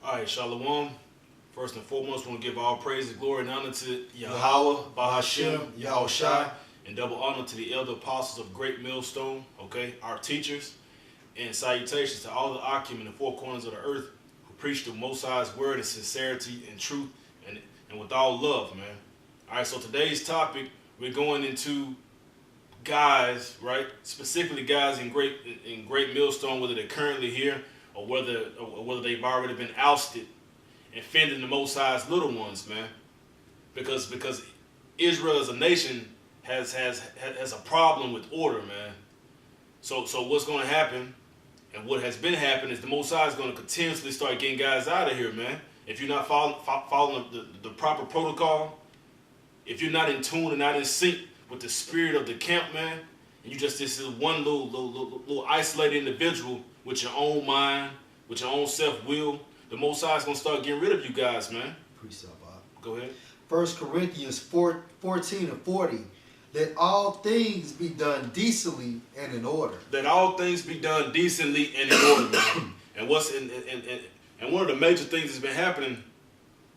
All right, Shalom. First and foremost, we want to give all praise and glory and honor to Yahweh, Bahashem, Yahushai, and double honor to the elder apostles of Great Millstone, okay, our teachers, and salutations to all the Akim in the four corners of the earth who preach the Most High's word in sincerity and truth and with all love, man. All right, so today's topic, we're going into guys, right, specifically guys in Great Millstone, whether they're currently here or whether they've already been ousted and fending the Most High's little ones, man. Because Israel as a nation has a problem with order, man. So what's going to happen, and what has been happening, is the Most High is going to continuously start getting guys out of here, man. If you're not following the proper protocol, if you're not in tune and not in sync with the spirit of the camp, man, and you just this is one little isolated individual with your own mind, with your own self-will, the Most High is going to start getting rid of you guys, man. Precept, Bob. Go ahead. 1 Corinthians 14 and 40. Let all things be done decently and in order. Let all things be done decently and in order, man. And one of the major things that's been happening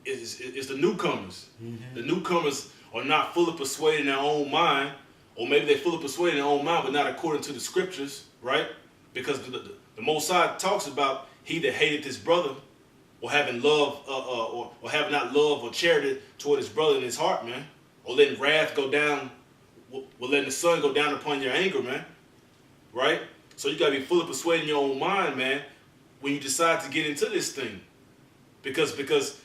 is the newcomers. Mm-hmm. The newcomers are not fully persuaded in their own mind, or maybe they're fully persuaded in their own mind, but not according to the scriptures, right? Because the Most High talks about he that hated his brother, or having love, or having not love or charity toward his brother in his heart, man, or letting wrath go down, or letting the sun go down upon your anger, man, right? So you gotta be fully persuaded in your own mind, man, when you decide to get into this thing, because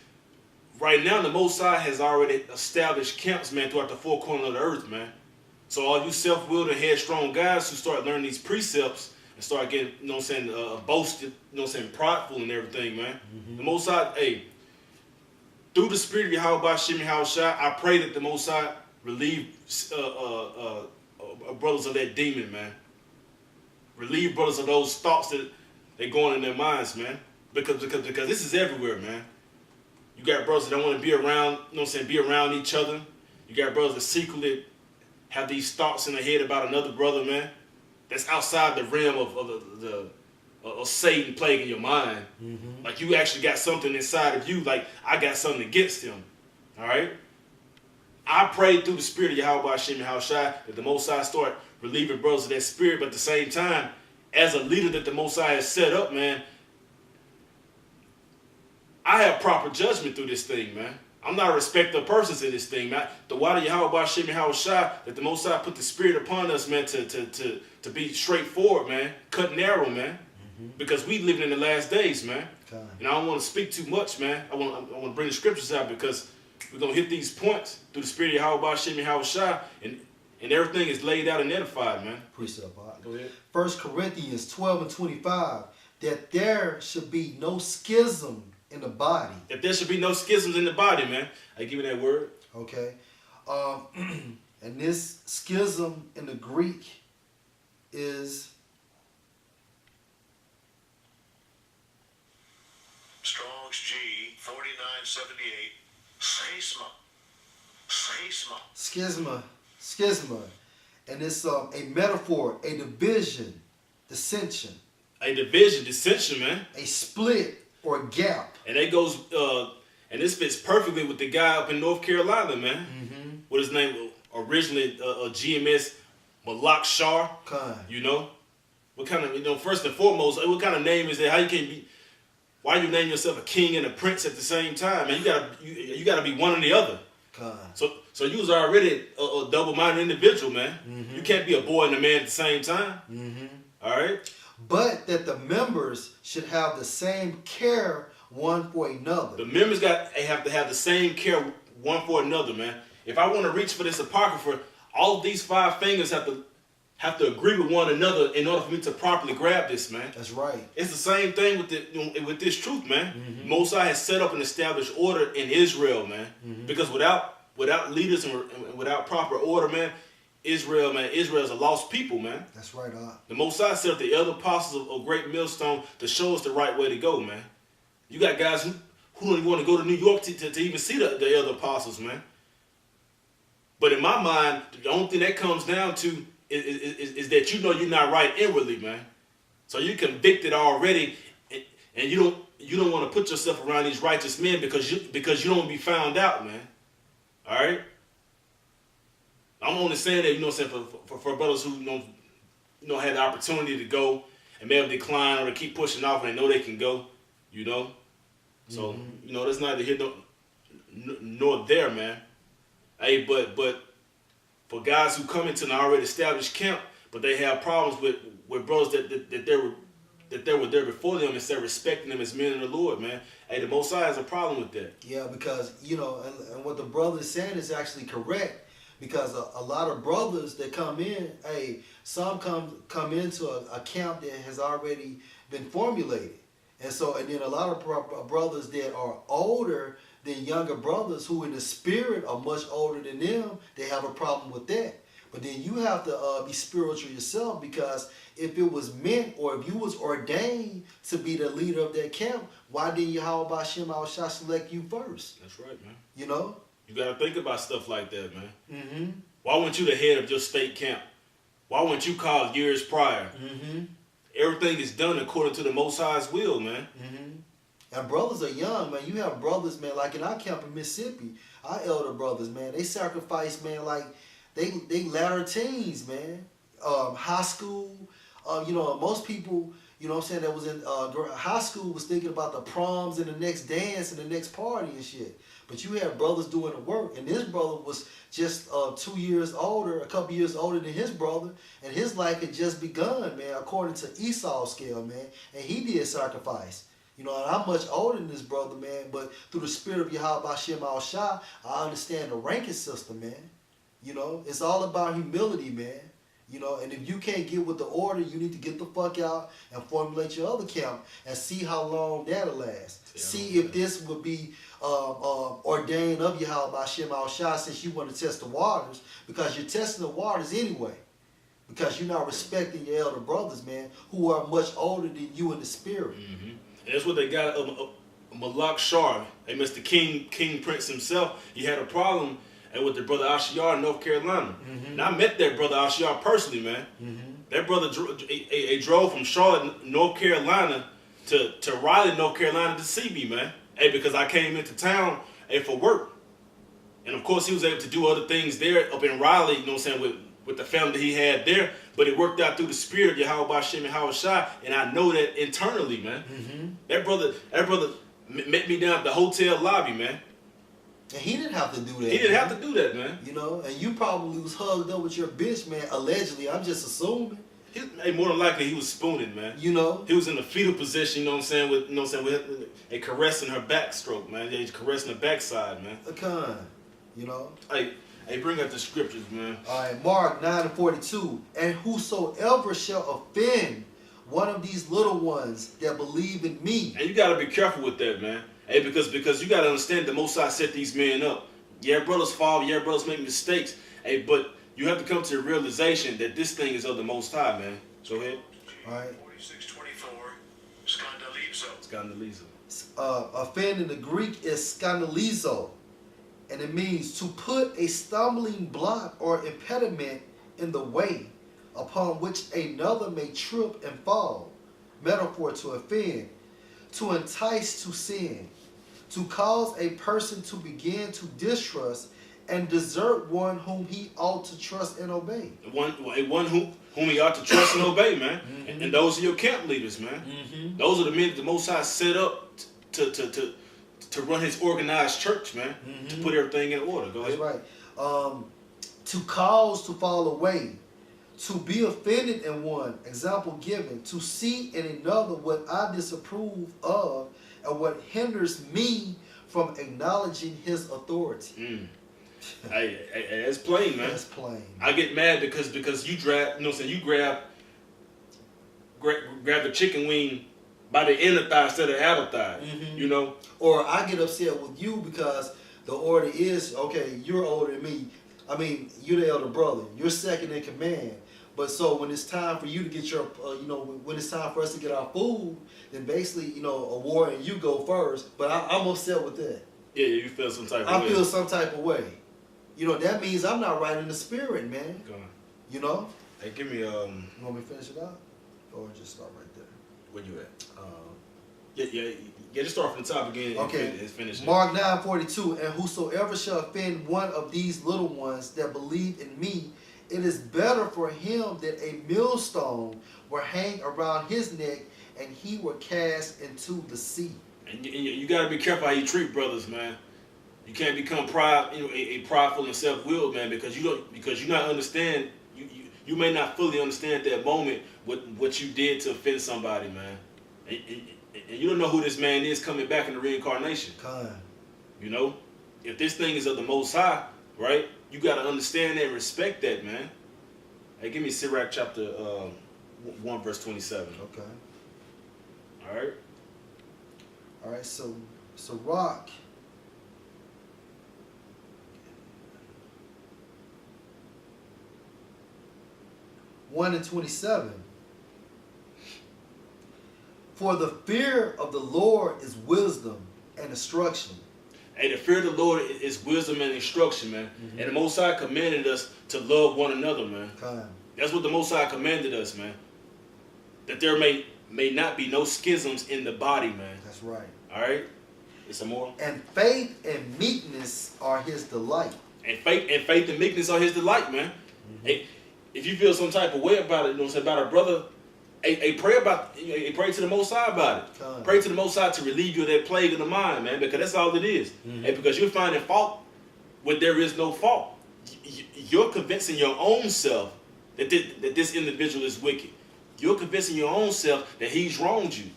right now the Most High has already established camps, man, throughout the four corners of the earth, man. So all you self-willed and headstrong guys who start learning these precepts and start getting, you know what I'm saying, boasted, you know what I'm saying, prideful and everything, man. Mm-hmm. The Most High, hey, through the spirit of Yahweh Bashem Yahushai, I pray that the Most High relieve brothers of that demon, man. Relieve brothers of those thoughts that they going in their minds, man. Because this is everywhere, man. You got brothers that don't want to be around, you know what I'm saying, be around each other. You got brothers that secretly have these thoughts in their head about another brother, man. That's outside the realm of Satan plaguing your mind. Mm-hmm. Like you actually got something inside of you, like I got something against him. All right? I pray through the spirit of Yahweh Hashem Yahushai that the Most High start relieving brothers of that spirit, but at the same time, as a leader that the Most High has set up, man, I have proper judgment through this thing, man. I'm not a respecter of persons in this thing, man. The water Yahweh Hashem Yahushai, that the Most High put the spirit upon us, man, to be straightforward, man, cut narrow, man, mm-hmm. Because we living in the last days, man. Okay. And I don't want to speak too much, man. I want to bring the scriptures out because we're gonna hit these points through the spirit of Yahweh Hashem Yahushai, and everything is laid out and edified, man. Precept, Bob. Go ahead. 1 Corinthians 12 and 25. That there should be no schism in the body. That there should be no schisms in the body, man. I give you that word. Okay. And this schism in the Greek is Strong's G 4978. Schisma. And it's a metaphor, a division, dissension. A division, dissension, man. A split or a gap. And that goes, and this fits perfectly with the guy up in North Carolina, man. Mm-hmm. What his name originally, GMS Malak Shar. You know, what kind of, you know, first and foremost, what kind of name is that? How you can be? Why you name yourself a king and a prince at the same time? Man, you gotta be one or the other. So you was already a double-minded individual, man. Mm-hmm. You can't be a boy and a man at the same time. Mm-hmm. All right. But that the members should have the same care one for another. The members have to have the same care one for another, man. If I want to reach for this apocrypha, all of these five fingers have to agree with one another in order for me to properly grab this, man. That's right. It's the same thing with this truth, man. Mm-hmm. Mosiah has set up and established order in Israel, man. Mm-hmm. Because without leaders and without proper order, man, Israel is a lost people, man. That's right, The Most High set up the elder apostles of Great Millstone to show us the right way to go, man. You got guys who don't even want to go to New York to even see the elder apostles, man. But in my mind, the only thing that comes down to is that you know you're not right inwardly, man. So you're convicted already, and you you don't want to put yourself around these righteous men because you don't want to be found out, man. All right. I'm only saying that, you know what I'm saying, for brothers who had the opportunity to go and may have declined or to keep pushing off and they know they can go, you know. So, you know, that's neither here nor there, man. Hey, but for guys who come into an already established camp, but they have problems with brothers that they were there before them instead of respecting them as men in the Lord, man. Hey, the Most High has a problem with that. Yeah, because, you know, and what the brother is saying is actually correct. Because a lot of brothers that come in, hey, some come into a camp that has already been formulated. And then a lot of brothers that are older than younger brothers who in the spirit are much older than them, they have a problem with that. But then you have to be spiritual yourself, because if it was meant or if you was ordained to be the leader of that camp, why didn't Yahweh Ba'ashem Al-Shah select you first? That's right, man. You know? You got to think about stuff like that, man. Mm-hmm. Why weren't you the head of your state camp? Why weren't you called years prior? Mm-hmm. Everything is done according to the Most High's will, man. Mm-hmm. And brothers are young, man. You have brothers, man, like in our camp in Mississippi, our elder brothers, man, they sacrifice, man, like they latter teens, man. High school, you know, most people, you know what I'm saying, that was in high school was thinking about the proms and the next dance and the next party and shit. But you have brothers doing the work, and this brother was just 2 years older, a couple years older than his brother, and his life had just begun, man, according to Esau's scale, man, and he did sacrifice. You know, and I'm much older than this brother, man, but through the spirit of Yahweh Ba'ashem Al-Shah, I understand the ranking system, man. You know, it's all about humility, man. You know, and if you can't get with the order, you need to get the fuck out and formulate your other camp and see how long that'll last. Yeah, see if this would be ordained of Yahweh Ba'ashem Al-Shah, since you want to test the waters, because you're testing the waters anyway. Because you're not respecting your elder brothers, man, who are much older than you in the spirit. Mm-hmm. And that's what they got. Malak Shar, hey, Mr. King Prince himself, he had a problem with the brother Ashiar in North Carolina. Mm-hmm. And I met that brother Ashiar personally, man. Mm-hmm. That brother drove from Charlotte, North Carolina to Raleigh, North Carolina to see me, man. Hey, because I came into town for work. And of course he was able to do other things there up in Raleigh, you know what I'm saying, with the family that he had there. But it worked out through the spirit of Yahweh Ba'ashem and Yahweh Shai, and I know that internally, man. Mm-hmm. That brother met me down at the hotel lobby, man. And he didn't have to do that. He didn't have to do that, man. You know, and you probably was hugged up with your bitch, man, allegedly. I'm just assuming. More than likely, he was spooning, man. You know? He was in the fetal position, you know what I'm saying, with caressing her backstroke, man. He's caressing her backside, man. A con, you know? Hey, bring up the scriptures, man. All right, Mark 9:42. And whosoever shall offend one of these little ones that believe in me. And you got to be careful with that, man. Hey, because you got to understand the Most High set these men up. Yeah, brothers fall. Yeah, brothers make mistakes. Hey, but you have to come to the realization that this thing is of the Most High, man. Go ahead. All right. 4624, scandalizo. Scandalizo. Offend in the Greek is scandalizo. And it means to put a stumbling block or impediment in the way upon which another may trip and fall. Metaphor, to offend. To entice to sin. To cause a person to begin to distrust and desert one whom he ought to trust and obey. One whom he ought to trust and obey, man. Mm-hmm. And those are your camp leaders, man. Mm-hmm. Those are the men that the Most High set up to run his organized church, man. Mm-hmm. To put everything in order. Go ahead. That's right. To cause to fall away. To be offended in one. Example given. To see in another what I disapprove of and what hinders me from acknowledging his authority. Mm. Hey, that's plain, man. That's plain. I get mad because you grab, you know what I'm saying, you grab the chicken wing by the inner thigh instead of the outer thigh, mm-hmm. You know? Or I get upset with you because the order is, okay, you're older than me. I mean, you're the elder brother. You're second in command. But so when it's time for you to get your, when it's time for us to get our food, then basically, a war and you go first. But I'm upset with that. Yeah, you feel some type of way. I feel some type of way. That means I'm not right in the spirit, man. Go on. You know? Hey, give me You want me to finish it out? Or just start right there? Where you at? Yeah, Just start from the top again. Okay. And finish it. Mark 9:42, and whosoever shall offend one of these little ones that believe in me, it is better for him that a millstone were hang around his neck and he were cast into the sea. And you got to be careful how you treat brothers, man. You can't become a prideful and self-willed man because you not understand. You may not fully understand that moment what you did to offend somebody, man. And you don't know who this man is coming back in the reincarnation. You know, if this thing is of the Most High, right? You got to understand and respect that, man. Hey, give me Sirach chapter 1 verse 27. Okay. All right. All right. So Sirach. (1 and 27). For the fear of the Lord is wisdom and instruction. Hey, the fear of the Lord is wisdom and instruction, man. Mm-hmm. And the Most High commanded us to love one another, man. That's what the Most High commanded us, man. That there may not be no schisms in the body, man. That's right. All right? There's some more. And faith and meekness are his delight. And faith and meekness are his delight, man. Mm-hmm. Hey, if you feel some type of way about it, you know what I'm saying, about a brother, pray to the Most High about it. Pray to the Most High to relieve you of that plague of the mind, man, because that's all it is. Mm-hmm. And because you're finding fault where there is no fault. You're convincing your own self that this individual is wicked. You're convincing your own self that he's wronged you.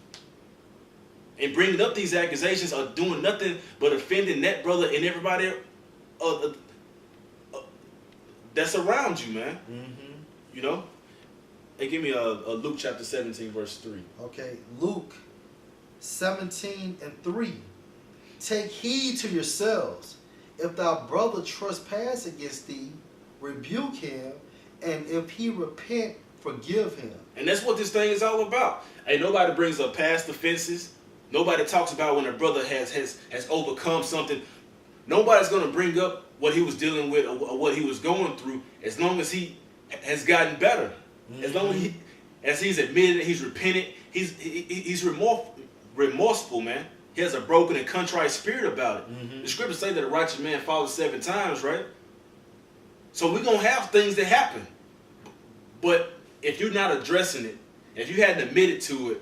And bringing up these accusations are doing nothing but offending that brother and everybody that's around you, man. Mm-hmm. You know? Hey, give me a Luke chapter 17, verse 3. Okay, Luke 17 and 3. Take heed to yourselves. If thy brother trespass against thee, rebuke him, and if he repent, forgive him. And that's what this thing is all about. Hey, nobody brings up past offenses. Nobody talks about when a brother has overcome something. Nobody's going to bring up what he was dealing with or what he was going through as long as he has gotten better. Mm-hmm. As long as he's admitted, he's repented, he's remorseful, man. He has a broken and contrite spirit about it. Mm-hmm. The scriptures say that a righteous man falls 7 times, right? So we're going to have things that happen. But if you're not addressing it, if you hadn't admitted to it,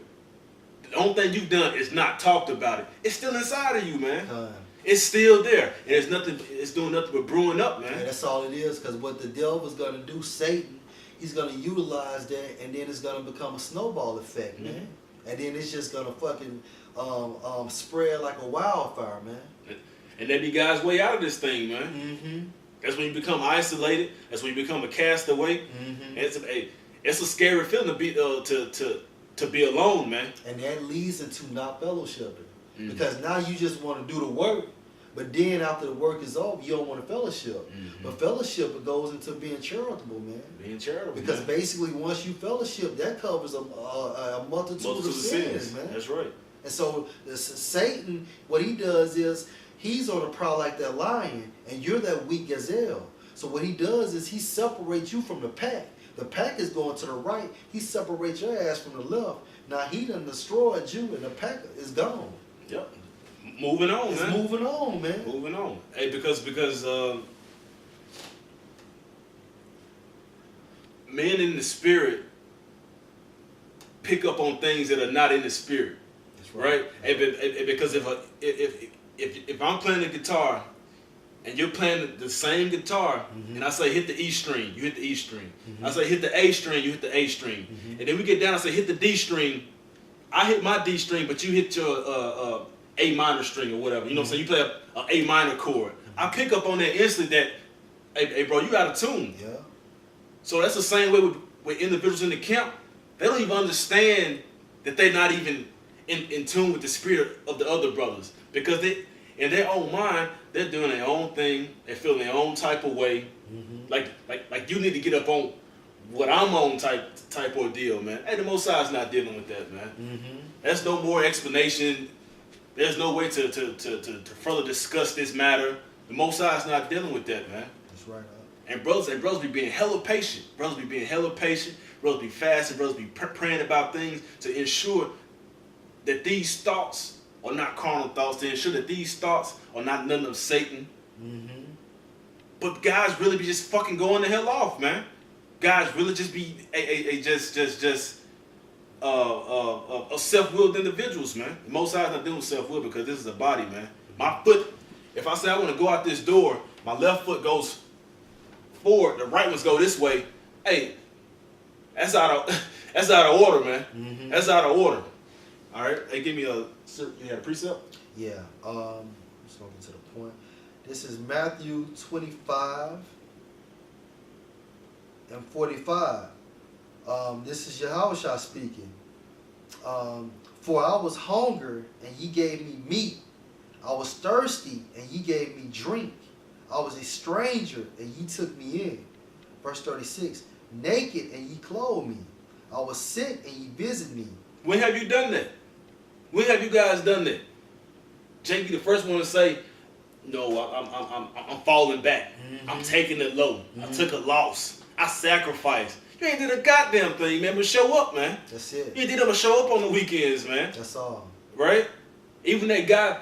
the only thing you've done is not talked about it. It's still inside of you, man. It's still there. And it's doing nothing but brewing up, man. Yeah, that's all it is, because what the devil's going to do, Satan, he's going to utilize that, and then it's going to become a snowball effect, man. Mm-hmm. And then it's just going to fucking spread like a wildfire, man. And that'd be God's way out of this thing, man. Mm-hmm. That's when you become isolated. That's when you become a castaway. Mm-hmm. It's a scary feeling to be alone, man. And that leads into not fellowshipping. Mm-hmm. Because now you just want to do the work, but then after the work is over, you don't want to fellowship. Mm-hmm. But fellowship goes into being charitable, man. Being charitable. Because basically, once you fellowship, that covers a multitude of sins, man. That's right. And so Satan, what he does is he's on a prowl like that lion, and you're that weak gazelle. So what he does is he separates you from the pack. The pack is going to the right. He separates your ass from the left. Now he done destroyed you, and the pack is gone. Yep. Moving on, it's man. Moving on, man. Moving on. Hey, because men in the spirit pick up on things that are not in the spirit. That's right. Hey, because if I'm playing the guitar and you're playing the same guitar, mm-hmm. and I say hit the E string, you hit the E string. Mm-hmm. I say hit the A string, you hit the A string. Mm-hmm. And then we get down and say hit the D string. I hit my D string, but you hit your A minor string or whatever. You know what I'm saying? You play a A minor chord. Mm-hmm. I pick up on that instantly that, hey bro, you out of tune. Yeah. So that's the same way with individuals in the camp. They don't even understand that they're not even in tune with the spirit of the other brothers. Because they, in their own mind, they're doing their own thing. They're feeling their own type of way. Mm-hmm. Like you need to get up on what I'm on type ordeal, man. Hey, the Most High's not dealing with that, man. Mm-hmm. There's no more explanation. There's no way to further discuss this matter. The Most High's not dealing with that, man. That's right. And brothers be being hella patient. Brothers be being hella patient. Brothers be fasting. Brothers be praying about things to ensure that these thoughts are not carnal thoughts, to ensure that these thoughts are not none of Satan. Mm-hmm. But guys really be just fucking going the hell off, man. Guys really just be self-willed individuals, man. Most times not dealing with self-will because this is a body, man. My foot, if I say I want to go out this door, my left foot goes forward, the right ones go this way. Hey, that's out of order, man. Mm-hmm. That's out of order. All right, hey, give me you had a precept? Yeah. Just going to get to the point. This is Matthew 25 and 45. This is Yahushua speaking. For I was hungry, and ye gave me meat. I was thirsty, and ye gave me drink. I was a stranger, and ye took me in. Verse 36. Naked, and ye clothed me. I was sick, and ye visited me. When have you done that? When have you guys done that? Jake be the first one to say, no, I'm falling back. Mm-hmm. I'm taking it low. Mm-hmm. I took a loss. I sacrificed. You ain't did a goddamn thing, man, but show up, man. That's it. You ain't did ever show up on the weekends, man. That's all. Right? Even that guy,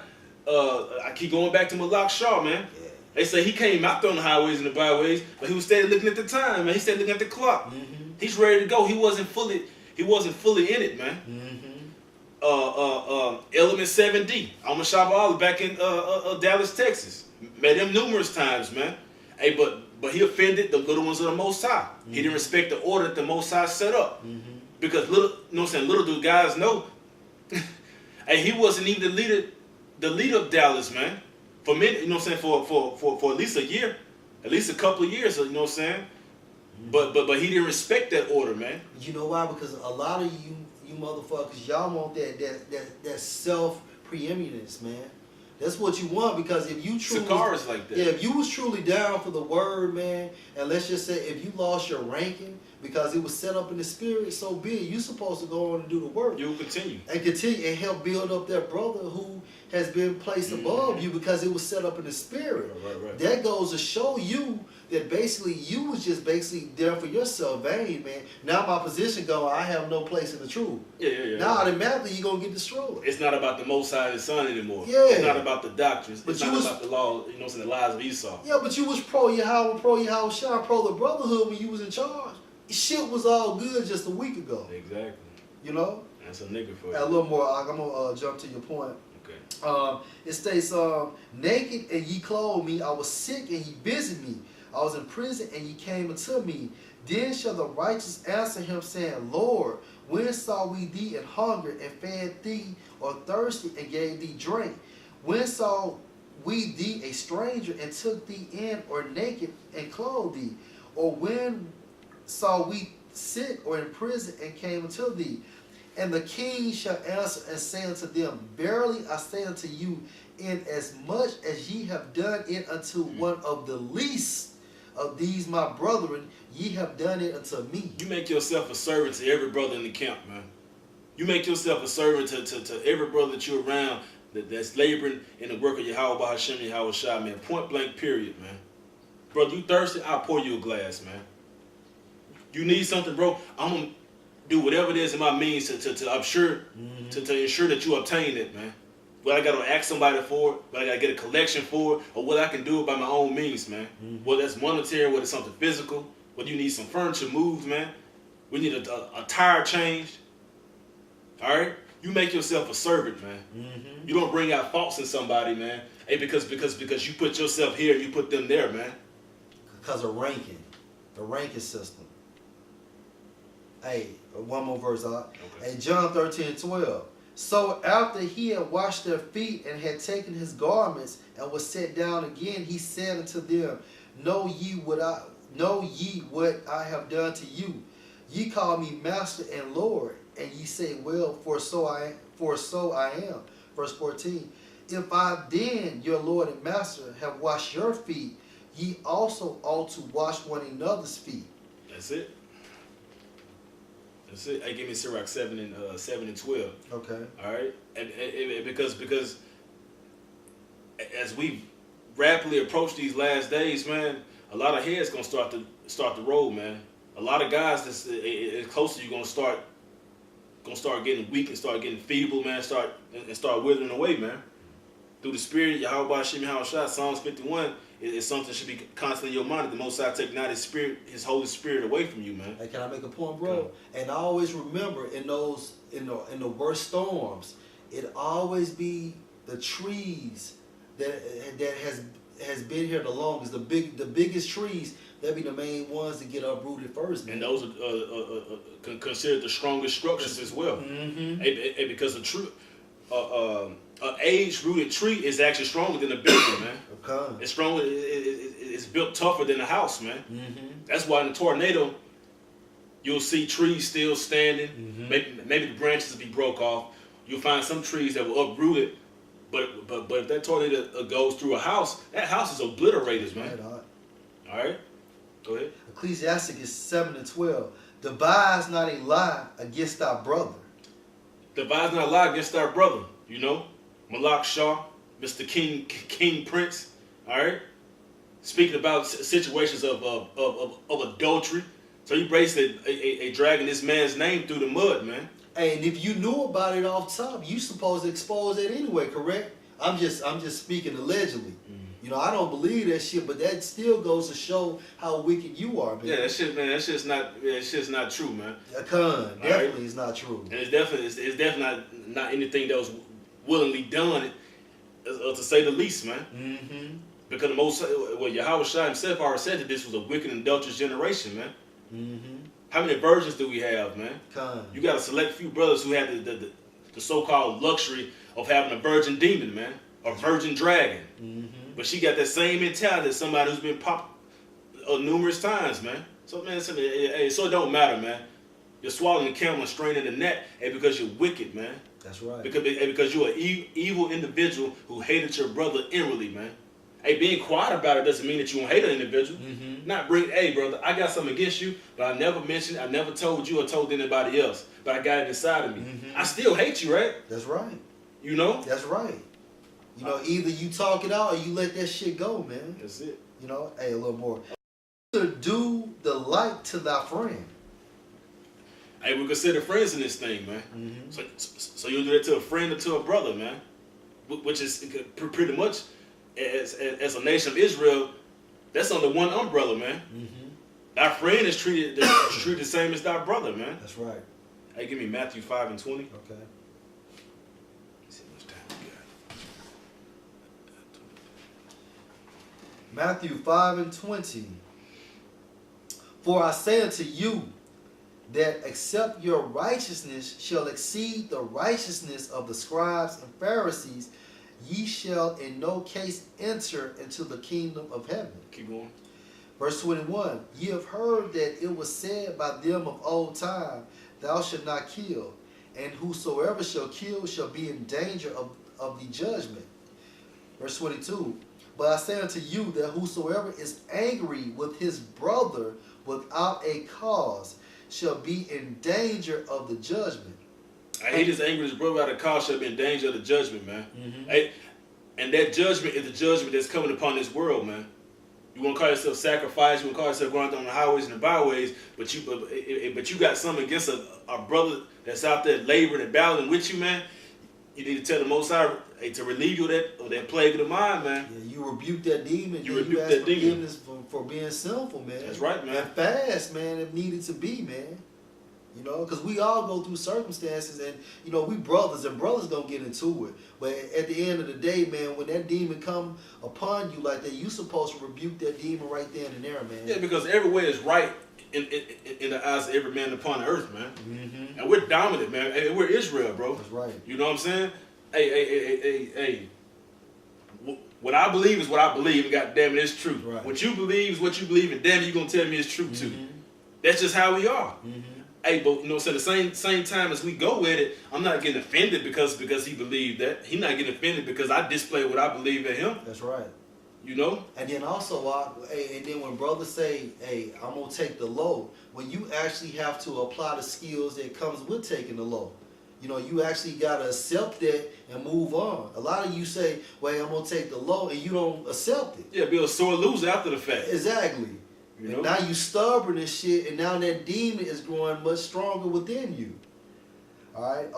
I keep going back to Malak Shaw, man. Yeah. They say he came out there on the highways and the byways, but he was steady looking at the time, man. He stayed looking at the clock. Mm-hmm. He's ready to go. He wasn't fully in it, man. Mm-hmm. Element 7D. I'm a Shabbat back in Dallas, Texas. Met him numerous times, man. Hey, but he offended the little ones of the Most High. Mm-hmm. He didn't respect the order that the Most High set up. Mm-hmm. Because little do guys know. Hey, he wasn't even the leader of Dallas, man. For many, you know what I'm saying, for at least a year, at least a couple of years, you know what I'm saying. Mm-hmm. But he didn't respect that order, man. You know why? Because a lot of you motherfuckers, y'all want that self preeminence, man. That's what you want, because if you truly, Sakara's like that. yeah, if you was truly down for the word, man, and let's just say if you lost your ranking because it was set up in the spirit, so be it. You supposed to go on and do the work. You will continue And help build up that brother who has been placed above you because it was set up in the spirit. Right. That goes to show you that basically you was just basically there for yourself, vain, man. Now my position going, I have no place in the truth. Yeah. Now automatically you're going to get destroyed. It's not about the Most High and the Son anymore. Yeah. It's not about the doctrines. But It's you not was- about the law, you know what I'm saying, the lies of Esau. Yeah, but you was pro Yahweh Shai, pro the brotherhood when you was in charge. Shit was all good just a week ago, Exactly. you know? That's a nigga for A you. little more, I'm going to jump to your point. Okay. It states, naked and ye clothed me, I was sick and ye visited me. I was in prison and ye came unto me. Then shall the righteous answer him, saying, Lord, when saw we thee in hunger and fed thee, or thirsty and gave thee drink? When saw we thee a stranger and took thee in, or naked and clothed thee? Or when saw we sick or in prison and came unto thee? And the king shall answer and say unto them, Verily I say unto you, inasmuch as ye have done it unto one of the least of these my brethren, ye have done it unto me. You make yourself a servant to every brother in the camp, man. You make yourself a servant to every brother that you're around that's laboring in the work of Yahweh Hashem, Yahweh Shai, man. Point blank, period, man. Brother, you thirsty? I'll pour you a glass, man. You need something, bro? I'm going to do whatever it is in my means to ensure that you obtain it, man. Whether I got to ask somebody for it, whether I got to get a collection for it, or whether I can do it by my own means, man. Whether that's monetary, whether it's something physical, whether you need some furniture moved, man. We need a tire changed. All right? You make yourself a servant, man. You don't bring out faults in somebody, man. Hey, because you put yourself here and you put them there, man. Because of ranking. The ranking system. Hey, one more verse. Okay. Hey, John 13:12. So after he had washed their feet and had taken his garments and was set down again, he said unto them, Know ye what I have done to you? Ye call me Master and Lord, and ye say, Well, for so I am. Verse 14. If I then, your Lord and Master, have washed your feet, ye also ought to wash one another's feet. That's it. That's it. Hey, give me Sirach 7 and 12. Okay. All right, and because as we rapidly approach these last days, man, a lot of heads gonna start to roll, man. A lot of guys that's closer, you're gonna start gonna start getting weak and start getting feeble, man. Start withering away, man. Through the Spirit, Yahweh Hashem Yahushua, Psalms 51 is something that should be constantly in your mind. The Most High take not His Spirit, His Holy Spirit away from you, man. Hey, can I make a point, bro? And I always remember in the worst storms, it always be the trees that has been here the longest. The biggest trees, that be the main ones that get uprooted first, man. And those are considered the strongest structures as well. Mm-hmm. Because the true an age-rooted tree is actually stronger than a building, man. Okay. It's stronger. It's built tougher than a house, man. Mm-hmm. That's why in a tornado, you'll see trees still standing. Mm-hmm. Maybe the branches will be broke off. You'll find some trees that were uprooted. But if that tornado goes through a house, that house is obliterated, man. All right? Go ahead. Ecclesiasticus 7:12. Devise not a lie against thy brother. Devise not a lie against our brother, you know? Malak Shah, Mr. King Prince, all right? Speaking about situations of adultery. So you basically dragging this man's name through the mud, man. Hey, and if you knew about it off top, you supposed to expose it anyway, correct? I'm just speaking allegedly. You know, I don't believe that shit, but that still goes to show how wicked you are, man. Yeah, that shit, man. That shit's not true, man. Definitely is not true. And it's definitely not anything that was willingly done, to say the least, man. Mm-hmm. Because Yahweh Shai himself already said that this was a wicked and adulterous generation, man. Mm-hmm. How many virgins do we have, man? You got a select few brothers who have the so-called luxury of having a virgin demon, man, a virgin dragon. Mm-hmm. But she got that same mentality as somebody who's been popped numerous times, man. So, man, so it don't matter, man. You're swallowing the camel and straining the net, because you're wicked, man. That's right. Because you're an evil individual who hated your brother inwardly, man. Hey, being quiet about it doesn't mean that you don't hate an individual. Mm-hmm. Not bring, hey, brother, I got something against you, but I never mentioned, I never told you or told anybody else. But I got it inside of me. Mm-hmm. I still hate you, right? That's right. You know? That's right. You know, either you talk it out or you let that shit go, man. That's it. You know, hey, a little more. Do the like to thy friend. Hey, we consider friends in this thing, man. Mm-hmm. So you do that to a friend or to a brother, man. Which is pretty much, as a nation of Israel, that's under one umbrella, man. Mm-hmm. Thy friend is treated the same as thy brother, man. That's right. Hey, give me Matthew 5:20. Okay. Let's see how much time we got. Matthew 5:20. For I say unto you, that except your righteousness shall exceed the righteousness of the scribes and Pharisees, ye shall in no case enter into the kingdom of heaven. Keep going. Verse 21. Ye have heard that it was said by them of old time, thou shalt not kill, and whosoever shall kill shall be in danger of the judgment. Verse 22. But I say unto you that whosoever is angry with his brother without a cause shall be in danger of the judgment. I hate his anger, his brother out of cause shall be in danger of the judgment, man. Mm-hmm. Hey, and that judgment is the judgment that's coming upon this world, man. You want to call yourself sacrifice, you want to call yourself going down the highways and the byways, but you got something against a brother that's out there laboring and battling with you, man. You need to tell the Most High to relieve you of that plague of the mind, man. Yeah, you rebuke that demon. You ask rebuke that demon. forgiveness for being sinful, man. That's right, man. And fast, man, if needed to be, man. You know, because we all go through circumstances, and you know we brothers, and brothers don't get into it. But at the end of the day, man, when that demon come upon you like that, you supposed to rebuke that demon right then and there, man. Yeah, because every way is right in the eyes of every man upon the earth, man. Mm-hmm. And we're dominant, man. Hey, we're Israel, bro. That's right. You know what I'm saying? Hey. What I believe is what I believe, and goddamn it, it's true. Right. What you believe is what you believe, and damn it, you gonna tell me it's true too. Mm-hmm. That's just how we are. Mm-hmm. Hey, but you know, so the same time as we go with it, I'm not getting offended because he believed that. He's not getting offended because I display what I believe in him. That's right. You know? And then also, and then when brothers say, hey, I'm going to take the load, when you actually have to apply the skills that comes with taking the load. You know, you actually got to accept that and move on. A lot of you say, well, I'm going to take the load, and you don't accept it. Yeah, be a sore loser after the fact. Exactly. You know? And now you stubborn and shit, and now that demon is growing much stronger within you. All right.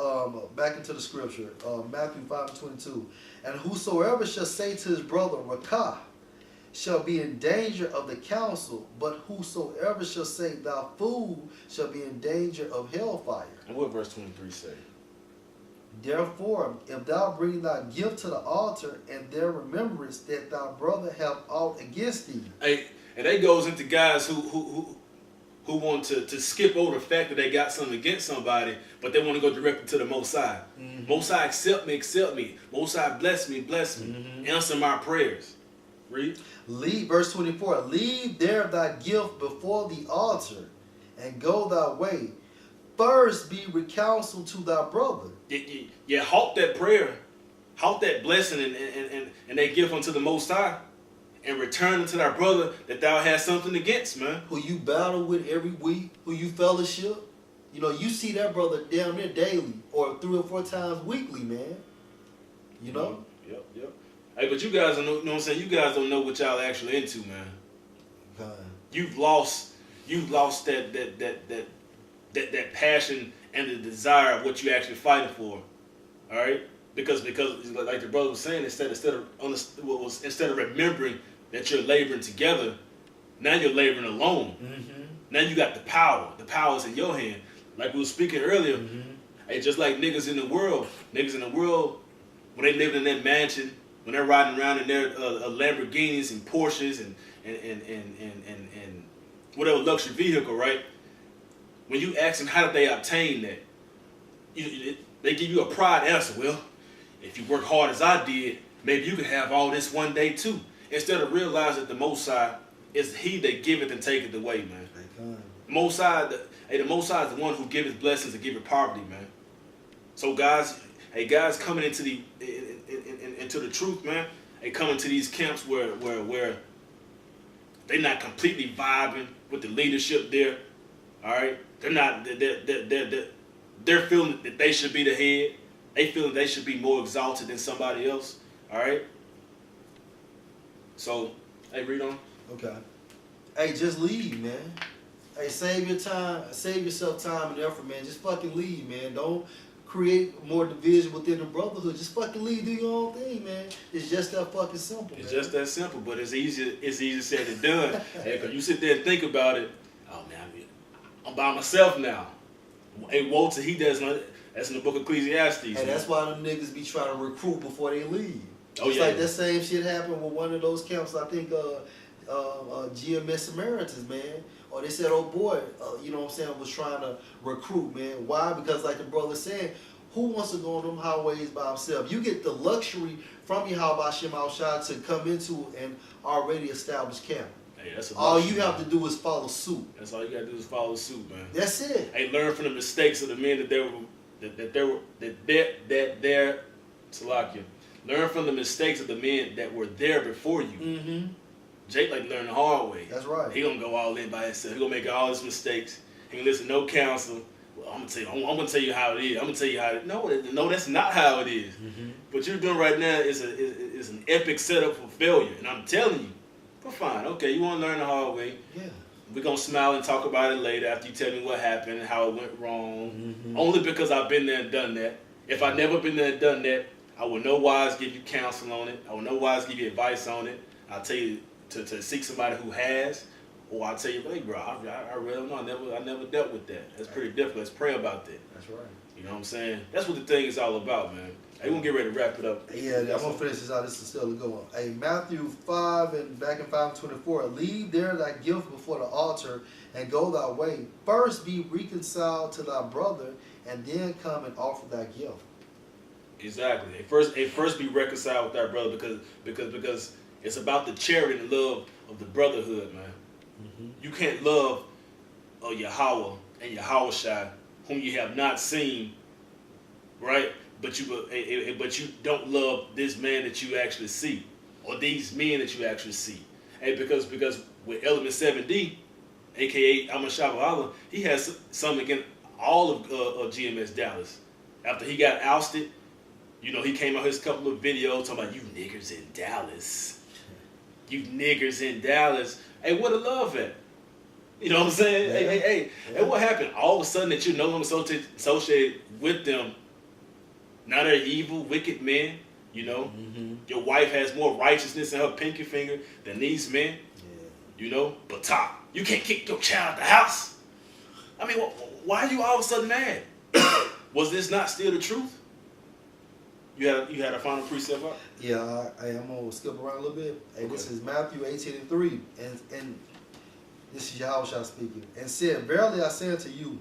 Back into the scripture. Matthew 5:22. And whosoever shall say to his brother, Rakah, shall be in danger of the council, but whosoever shall say, thou fool, shall be in danger of hellfire. And what verse 23 say? Therefore, if thou bring thy gift to the altar, and there remembrance that thy brother have aught against thee. Hey, and that goes into guys who want to skip over the fact that they got something against somebody, but they want to go directly to the Most High. Mm-hmm. Most High, accept me. Most High, bless me. Mm-hmm. Answer my prayers. Read. Leave, verse 24, leave there thy gift before the altar, and go thy way. First be reconciled to thy brother. Yeah, halt that prayer, halt that blessing and that gift unto the Most High, and return unto thy brother that thou hast something against, man. Who you battle with every week, who you fellowship. You know, you see that brother damn near daily or 3 or 4 times weekly, man. You know? Yep. Hey, but you guys don't know what I'm saying? You guys don't know what y'all actually into, man. God. You've lost that passion and the desire of what you actually fighting for. All right? Because like the brother was saying, instead of remembering that you're laboring together, now you're laboring alone. Mm-hmm. Now you got the power. The power's in your hand. Like we were speaking earlier. Mm-hmm. Hey, just like niggas in the world, when they live in that mansion, when they're riding around in their Lamborghinis and Porsches and whatever luxury vehicle, right? When you ask them how did they obtain that, they give you a pride answer. Well, if you work hard as I did, maybe you can have all this one day too. Instead of realizing that the Most High is He that giveth and taketh away, man. The Most High is the one who giveth blessings and giveth poverty, man. So guys coming into the truth, man. They come into these camps where they're not completely vibing with the leadership there. All right, they're feeling that they should be the head. They feel they should be more exalted than somebody else. All right. So, hey, read on. Okay. Hey, just leave, man. Hey, save your time, save yourself time and effort, man. Just fucking leave, man. Don't create more division within the brotherhood. Just fucking leave, do your own thing, man. It's just that fucking simple. It's just that simple, but it's easier said than done. Hey, cause you sit there and think about it. Oh man, I'm by myself now. Hey, woe to he does not. That's in the book of Ecclesiastes. And that's why them niggas be trying to recruit before they leave. Oh, it's yeah. like that same shit happened with one of those camps. I think GMS Samaritans, man. Or they said, oh boy, you know what I'm saying, was trying to recruit, man. Why? Because like the brother said, who wants to go on them highways by himself? You get the luxury from Yahweh Shem Al-Shai to come into an already established camp. Hey, that's all you have to do is follow suit. That's all you got to do is follow suit, man. That's it. Hey, learn from the mistakes of the men Learn from the mistakes of the men that were there before you. Mm-hmm. Jake like to learn the hard way. That's right. He gonna go all in by himself. He gonna make all his mistakes. He can listen to no counsel. Well, I'm gonna tell you how it is. I'm gonna tell you how it. No, that's not how it is. Mm-hmm. What you're doing right now is an epic setup for failure. And I'm telling you, but fine, okay, you wanna learn the hard way. Yeah. We're gonna smile and talk about it later after you tell me what happened and how it went wrong. Mm-hmm. Only because I've been there and done that. If I'd never been there and done that, I would no wise give you counsel on it. I would no wise give you advice on it. I'll tell you to seek somebody who has, or I'll tell you, hey bro, I really don't know. I never dealt with that. That's pretty difficult. Let's pray about that. That's right. You know what I'm saying? That's what the thing is all about, man. Hey, we're gonna get ready to wrap it up. Yeah, I'm gonna finish this out. This is still a good one. Hey, Matthew 5 and back in 5:24. Leave there thy gift before the altar and go thy way. First be reconciled to thy brother, and then come and offer thy gift. Exactly. First be reconciled with our brother because it's about the charity and love of the brotherhood, man. Mm-hmm. You can't love Yahweh and Yahweh Shai, whom you have not seen, right? But you don't love this man that you actually see, or these men that you actually see. And because with Element 7D, aka Amashaba Allah, he has something against all of GMS Dallas. After he got ousted, you know, he came out his couple of videos talking about you niggers in Dallas. You niggers in Dallas. Hey, where the love at? You know what I'm saying? Yeah. Hey. Yeah. And what happened? All of a sudden that you're no longer associated with them. Now they're evil, wicked men. You know, your wife has more righteousness in her pinky finger than these men. Yeah. You know, but Top, you can't kick your child out the house. I mean, why are you all of a sudden mad? Was this not still the truth? You had a final precept up? Yeah, I am gonna skip around a little bit. Hey, Okay. This is Matthew 18:3, and this is Yahushua speaking. And said, "Verily I say unto you,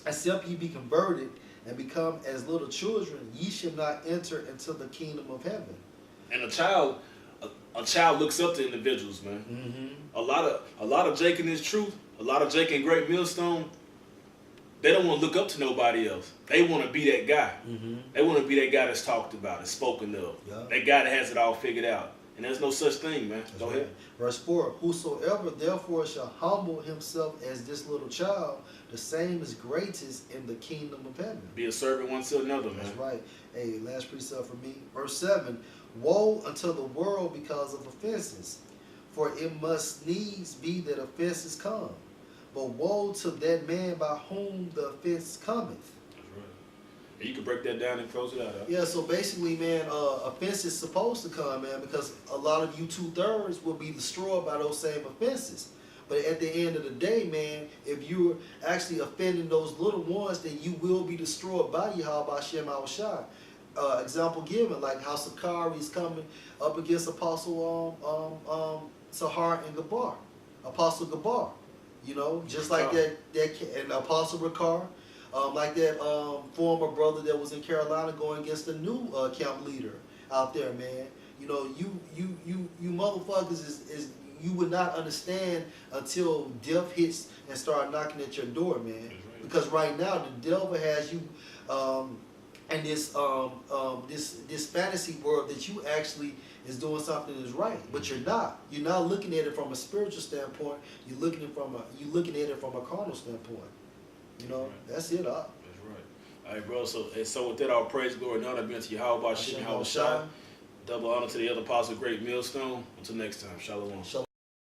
except ye be converted and become as little children, ye shall not enter into the kingdom of heaven." And a child looks up to individuals, man. Mm-hmm. A lot of Jake in his truth, a lot of Jake in Great Millstone, they don't want to look up to nobody else. They want to be that guy. Mm-hmm. They want to be that guy that's talked about and spoken of. Yeah. That guy that has it all figured out. And there's no such thing, man. Go ahead. Verse 4, "Whosoever therefore shall humble himself as this little child, the same is greatest in the kingdom of heaven." Be a servant one to another, man. That's right. Hey, last precept for me. Verse 7, "Woe unto the world because of offenses, for it must needs be that offenses come. But woe to that man by whom the offense cometh." That's right. And you can break that down and close it out. Huh? Yeah, so basically, man, offense is supposed to come, man, because a lot of you 2/3 will be destroyed by those same offenses. But at the end of the day, man, if you're actually offending those little ones, then you will be destroyed by Yahweh Shem Shai. Example given, like how Sakari is coming up against Apostle Sahar and Gabar, Apostle Gabar. You know, just like that and Apostle Ricard, like that former brother that was in Carolina going against the new camp leader out there, man. You know, you motherfuckers is you would not understand until death hits and start knocking at your door, man. Right. Because right now the devil has you in this fantasy world that you actually is doing something that's right, but you're not. You're not looking at it from a spiritual standpoint. You're looking at it from a carnal standpoint. You know, that's it. That's right. All right, bro. So with that, all praise, glory, and honor be unto Yahweh Shem Yahweh Shai. Double honor to the other apostle, Great Millstone. Until next time, Shalom. Shalom.